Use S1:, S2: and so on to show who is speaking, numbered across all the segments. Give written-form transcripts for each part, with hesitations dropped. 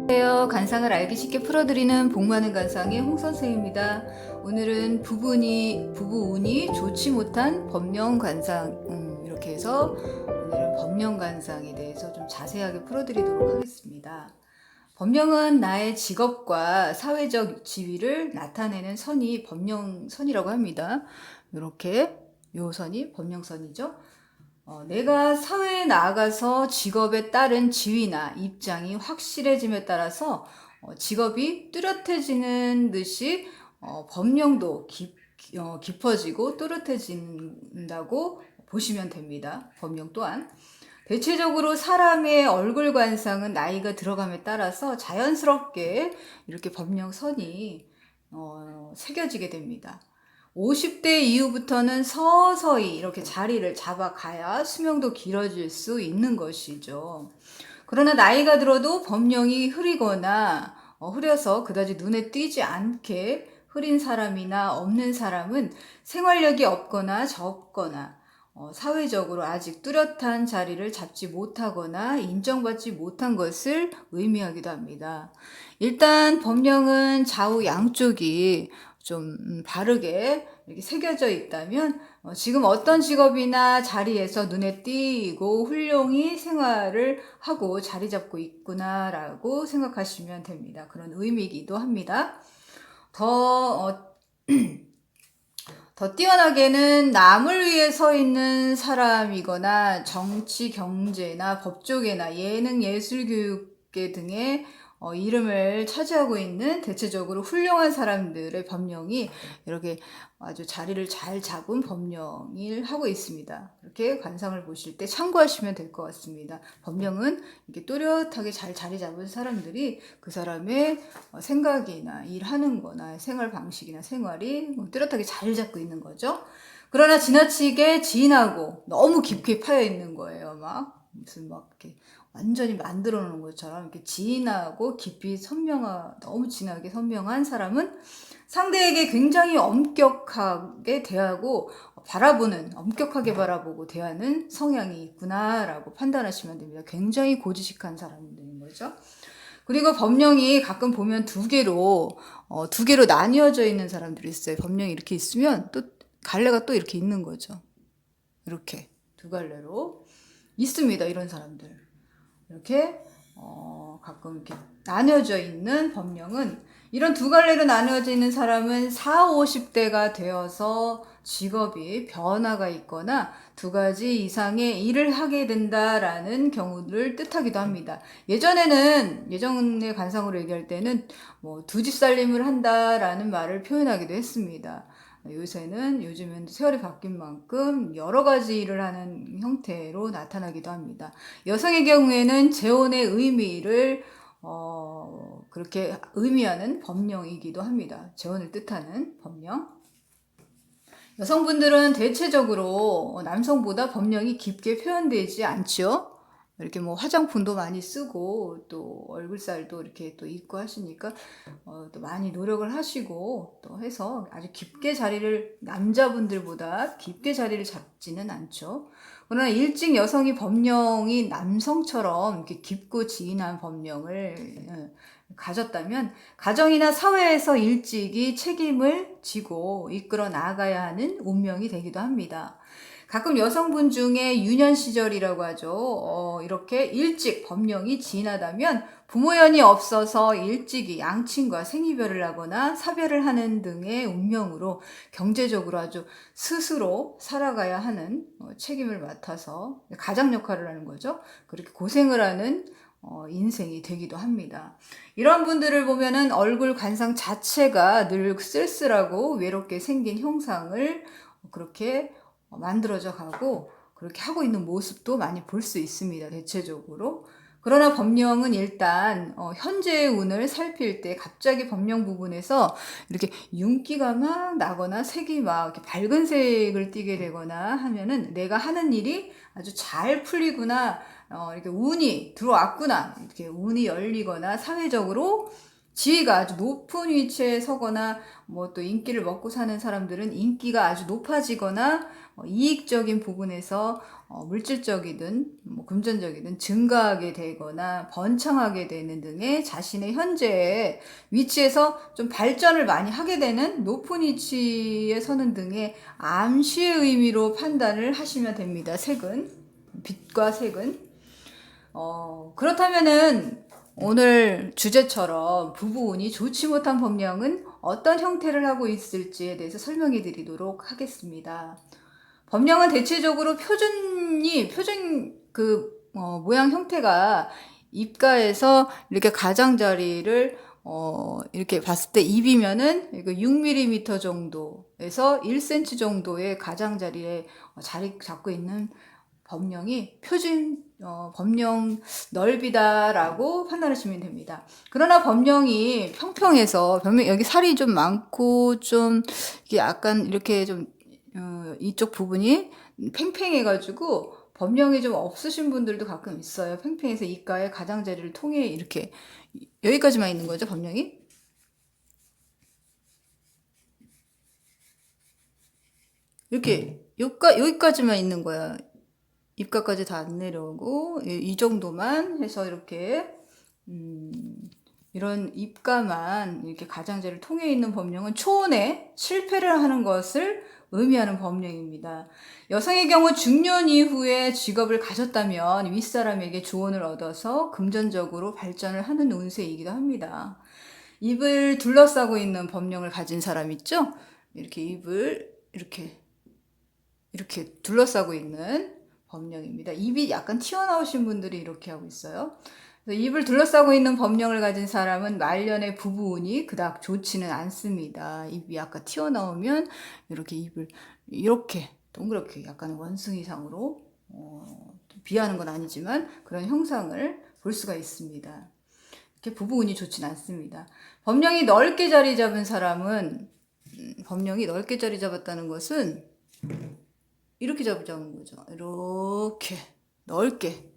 S1: 안녕하세요. 간상을 알기 쉽게 풀어드리는 복 많은 간상의 홍선생입니다. 오늘은 부부 운이 좋지 못한 법령 간상, 이렇게 해서 오늘은 법령 간상에 대해서 좀 자세하게 풀어드리도록 하겠습니다. 법령은 나의 직업과 사회적 지위를 나타내는 선이 법령선이라고 합니다. 이렇게 요 선이 법령선이죠. 내가 사회에 나아가서 직업에 따른 지위나 입장이 확실해짐에 따라서 직업이 뚜렷해지는 듯이 법령도 깊어지고 뚜렷해진다고 보시면 됩니다. 법령 또한. 대체적으로 사람의 얼굴 관상은 나이가 들어감에 따라서 자연스럽게 이렇게 법령선이 새겨지게 됩니다. 50대 이후부터는 서서히 이렇게 자리를 잡아가야 수명도 길어질 수 있는 것이죠. 그러나 나이가 들어도 법령이 흐려서 그다지 눈에 띄지 않게 흐린 사람이나 없는 사람은 생활력이 없거나 적거나 사회적으로 아직 뚜렷한 자리를 잡지 못하거나 인정받지 못한 것을 의미하기도 합니다. 일단 법령은 좌우 양쪽이 좀 바르게 이렇게 새겨져 있다면 지금 어떤 직업이나 자리에서 눈에 띄고 훌륭히 생활을 하고 자리 잡고 있구나라고 생각하시면 됩니다. 그런 의미이기도 합니다. 더 뛰어나게는 남을 위해 서 있는 사람이거나 정치, 경제나 법조계나 예능, 예술교육계 등의 이름을 차지하고 있는 대체적으로 훌륭한 사람들의 법령이 이렇게 아주 자리를 잘 잡은 법령을 하고 있습니다. 이렇게 관상을 보실 때 참고하시면 될 것 같습니다. 법령은 이렇게 또렷하게 잘 자리 잡은 사람들이 그 사람의 생각이나 일하는 거나 생활 방식이나 생활이 뚜렷하게 잘 잡고 있는 거죠. 그러나 지나치게 진하고 너무 깊게 파여 있는 거예요. 무슨 이렇게 완전히 만들어 놓은 것처럼 이렇게 진하고 깊이 너무 진하게 선명한 사람은 상대에게 굉장히 엄격하게 대하고 엄격하게 바라보고 대하는 성향이 있구나라고 판단하시면 됩니다. 굉장히 고지식한 사람들인 거죠. 그리고 법령이 가끔 보면 두 개로 나뉘어져 있는 사람들이 있어요. 법령이 이렇게 있으면 또 갈래가 또 이렇게 있는 거죠. 이렇게 두 갈래로 있습니다. 이런 사람들. 이렇게 가끔 이렇게 나뉘어져 있는 법령은 이런 두 갈래로 나뉘어져 있는 사람은 40, 50대가 되어서 직업이 변화가 있거나 두 가지 이상의 일을 하게 된다라는 경우를 뜻하기도 합니다. 예전의 관상으로 얘기할 때는 두 집 살림을 한다라는 말을 표현하기도 했습니다. 요즘은 세월이 바뀐 만큼 여러 가지 일을 하는 형태로 나타나기도 합니다. 여성의 경우에는 재혼의 의미를 그렇게 의미하는 법령이기도 합니다. 재혼을 뜻하는 법령. 여성분들은 대체적으로 남성보다 법령이 깊게 표현되지 않죠. 이렇게 화장품도 많이 쓰고 또 얼굴살도 이렇게 또 있고 하시니까 또 많이 노력을 하시고 또 해서 아주 남자분들보다 깊게 자리를 잡지는 않죠. 그러나 일찍 여성이 법령이 남성처럼 이렇게 깊고 지인한 법령을 가졌다면 가정이나 사회에서 일찍이 책임을 지고 이끌어 나가야 하는 운명이 되기도 합니다. 가끔 여성분 중에 유년 시절이라고 하죠. 이렇게 일찍 법령이 지나다면 부모연이 없어서 일찍이 양친과 생이별을 하거나 사별을 하는 등의 운명으로 경제적으로 아주 스스로 살아가야 하는 책임을 맡아서 가장 역할을 하는 거죠. 그렇게 고생을 하는 인생이 되기도 합니다. 이런 분들을 보면은 얼굴 관상 자체가 늘 쓸쓸하고 외롭게 생긴 형상을 그렇게 만들어져 가고 그렇게 하고 있는 모습도 많이 볼 수 있습니다. 대체적으로. 그러나 법령은 일단 현재의 운을 살필 때 갑자기 법령 부분에서 이렇게 윤기가 막 나거나 색이 막 이렇게 밝은 색을 띠게 되거나 하면은 내가 하는 일이 아주 잘 풀리구나, 이렇게 운이 들어왔구나, 이렇게 운이 열리거나 사회적으로 지위가 아주 높은 위치에 서거나 또 인기를 먹고 사는 사람들은 인기가 아주 높아지거나 이익적인 부분에서 물질적이든 뭐 금전적이든 증가하게 되거나 번창하게 되는 등의 자신의 현재의 위치에서 좀 발전을 많이 하게 되는 높은 위치에 서는 등의 암시의 의미로 판단을 하시면 됩니다. 색은, 빛과 색은. 그렇다면은 오늘 주제처럼 부부운이 좋지 못한 법령은 어떤 형태를 하고 있을지에 대해서 설명해 드리도록 하겠습니다. 법령은 대체적으로 표준 모양 형태가 입가에서 이렇게 가장자리를 이렇게 봤을 때 입이면은 6mm 정도에서 1cm 정도의 가장자리에 자리 잡고 있는 법령이 표준 법령 넓이다라고 판단하시면 됩니다. 그러나 법령이 평평해서 여기 살이 좀 많고 좀 이게 약간 이렇게 좀 이쪽 부분이 팽팽해가지고 법령이 좀 없으신 분들도 가끔 있어요. 팽팽해서 입가의 가장자리를 통해 이렇게 여기까지만 있는 거죠, 법령이. 이렇게 여기까지만 있는 거야. 입가까지 다 안 내려오고 이 정도만 해서 이렇게 이런 입가만 이렇게 가장자리를 통해 있는 법령은 초혼에 실패를 하는 것을 의미하는 법령입니다. 여성의 경우 중년 이후에 직업을 가졌다면 윗사람에게 조언을 얻어서 금전적으로 발전을 하는 운세이기도 합니다. 입을 둘러싸고 있는 법령을 가진 사람 있죠? 이렇게 입을 이렇게 둘러싸고 있는 법령입니다. 입이 약간 튀어나오신 분들이 이렇게 하고 있어요. 입을 둘러싸고 있는 법령을 가진 사람은 말년의 부부운이 그닥 좋지는 않습니다. 입이 약간 튀어나오면 이렇게 입을 이렇게 동그랗게 약간 원숭이상으로 비하는 건 아니지만 그런 형상을 볼 수가 있습니다. 이렇게 부부운이 좋지는 않습니다. 법령이 넓게 자리 잡은 사람은 법령이 넓게 자리 잡았다는 것은 이렇게 잡자는 거죠. 이렇게 넓게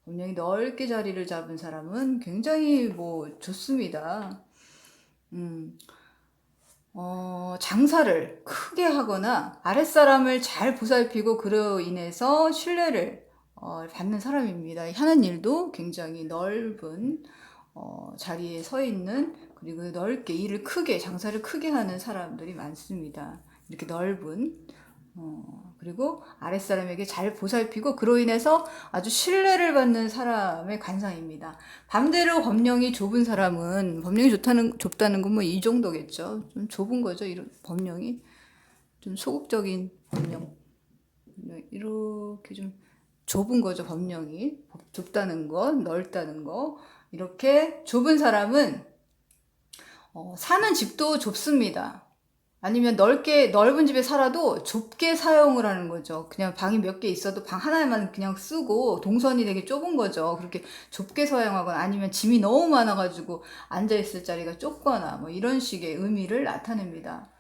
S1: 법령이 넓게 자리를 잡은 사람은 굉장히 뭐 좋습니다. 장사를 크게 하거나 아랫사람을 잘 보살피고 그로 인해서 신뢰를 받는 사람입니다. 하는 일도 굉장히 넓은 자리에 서 있는, 그리고 넓게 일을 크게, 장사를 크게 하는 사람들이 많습니다. 이렇게 넓은 그리고 아랫사람에게 잘 보살피고 그로 인해서 아주 신뢰를 받는 사람의 관상입니다. 반대로 법령이 좁은 사람은, 법령이 좁다는 건 뭐 이 정도겠죠. 좀 좁은 거죠. 이런 법령이 좀 소극적인 법령, 이렇게 좀 좁은 거죠. 법령이 좁다는 거, 넓다는 거. 이렇게 좁은 사람은 사는 집도 좁습니다. 아니면 넓은 집에 살아도 좁게 사용을 하는 거죠. 그냥 방이 몇 개 있어도 방 하나에만 그냥 쓰고 동선이 되게 좁은 거죠. 그렇게 좁게 사용하거나 아니면 짐이 너무 많아가지고 앉아있을 자리가 좁거나 뭐 이런 식의 의미를 나타냅니다.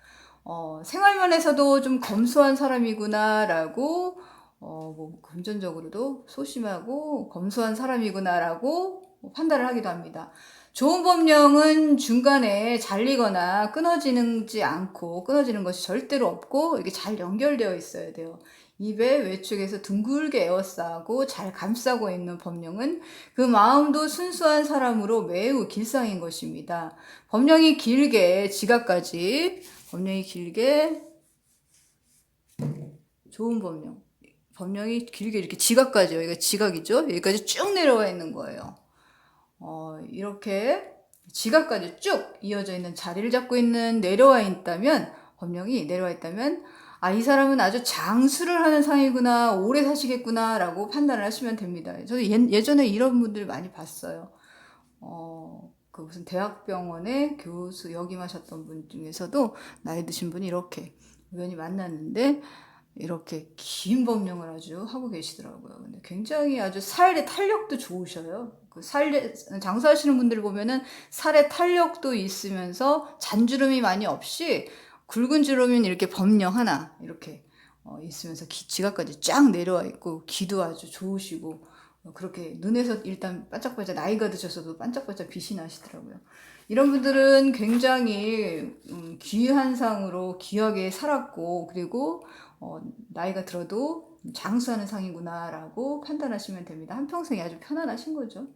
S1: 생활면에서도 좀 검소한 사람이구나라고, 뭐 금전적으로도 소심하고 검소한 사람이구나라고 판단을 하기도 합니다. 좋은 법령은 중간에 잘리거나 끊어지지 않고, 끊어지는 것이 절대로 없고 이게 잘 연결되어 있어야 돼요. 입에 외축에서 둥글게 에워싸고 잘 감싸고 있는 법령은 그 마음도 순수한 사람으로 매우 길상인 것입니다. 법령이 길게 좋은 법령이 길게 이렇게 지각까지, 여기가 지각이죠. 여기까지 쭉 내려와 있는 거예요. 이렇게 지각까지 쭉 이어져 있는, 자리를 잡고 있는, 법령이 내려와 있다면, 이 사람은 아주 장수를 하는 상이구나, 오래 사시겠구나 라고 판단을 하시면 됩니다. 저도 예전에 이런 분들 많이 봤어요. 그 무슨 대학병원에 교수 역임하셨던 분 중에서도 나이 드신 분이 이렇게 우연히 만났는데 이렇게 긴 법령을 아주 하고 계시더라고요. 근데 굉장히 아주 살의 탄력도 좋으셔요. 장사하시는 분들 보면은 살의 탄력도 있으면서 잔주름이 많이 없이 굵은 주름인 이렇게 법령 하나 이렇게 있으면서 지각까지 쫙 내려와 있고 귀도 아주 좋으시고, 그렇게 눈에서 일단 반짝반짝, 나이가 드셔서도 반짝반짝 빛이 나시더라고요. 이런 분들은 굉장히 귀한 상으로 귀하게 살았고, 그리고 나이가 들어도 장수하는 상이구나라고 판단하시면 됩니다. 한평생이 아주 편안하신 거죠.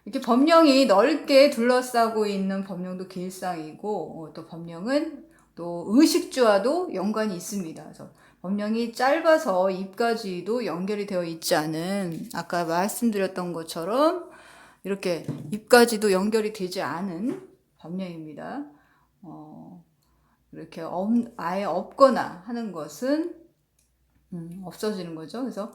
S1: 이렇게 법령이 넓게 둘러싸고 있는 법령도 길상이고, 또 법령은 또 의식주와도 연관이 있습니다. 그래서 법령이 짧아서 입까지도 연결이 되어 있지 않은, 아까 말씀드렸던 것처럼 이렇게 입까지도 연결이 되지 않은 법령입니다. 이렇게 아예 없거나 하는 것은 없어지는 거죠. 그래서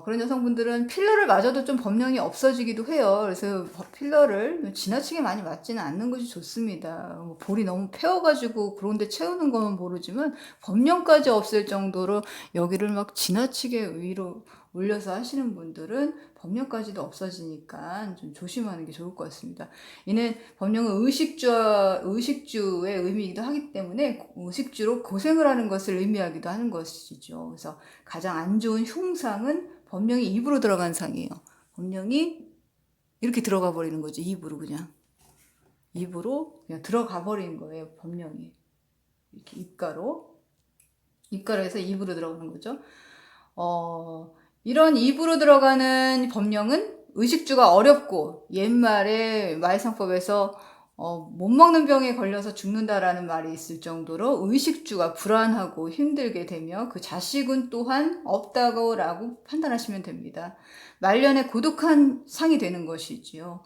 S1: 그런 여성분들은 필러를 맞아도 좀 법령이 없어지기도 해요. 그래서 필러를 지나치게 많이 맞지는 않는 것이 좋습니다. 볼이 너무 패여가지고 그런데 채우는 거면 모르지만 법령까지 없을 정도로 여기를 막 지나치게 위로 올려서 하시는 분들은 법령까지도 없어지니까 좀 조심하는 게 좋을 것 같습니다. 이는 법령은 의식주의 의미이기도 하기 때문에 의식주로 고생을 하는 것을 의미하기도 하는 것이죠. 그래서 가장 안 좋은 흉상은 법령이 입으로 들어간 상이에요. 법령이 이렇게 들어가 버리는 거죠. 입으로 그냥 들어가 버리는 거예요. 법령이 이렇게 입가로 해서 입으로 들어가는 거죠. 이런 입으로 들어가는 법령은 의식주가 어렵고, 옛말에 마의상법에서 못 먹는 병에 걸려서 죽는다라는 말이 있을 정도로 의식주가 불안하고 힘들게 되며 그 자식은 또한 없다고라고 판단하시면 됩니다. 말년에 고독한 상이 되는 것이지요.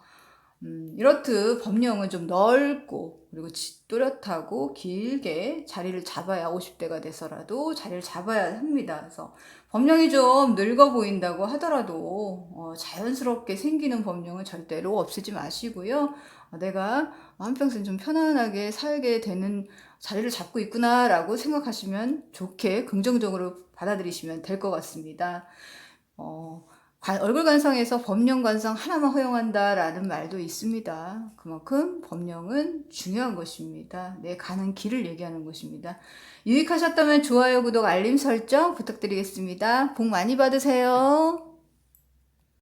S1: 이렇듯 법령은 좀 넓고 그리고 또렷하고 길게 자리를 잡아야 50대가 돼서라도 자리를 잡아야 합니다. 그래서 법령이 좀 늙어 보인다고 하더라도 자연스럽게 생기는 법령은 절대로 없애지 마시고요. 내가 한평생 좀 편안하게 살게 되는 자리를 잡고 있구나라고 생각하시면 좋게 긍정적으로 받아들이시면 될 것 같습니다. 얼굴 관상에서 법령 관상 하나만 허용한다라는 말도 있습니다. 그만큼 법령은 중요한 것입니다. 내 가는 길을 얘기하는 것입니다. 유익하셨다면 좋아요, 구독, 알림 설정 부탁드리겠습니다. 복 많이 받으세요.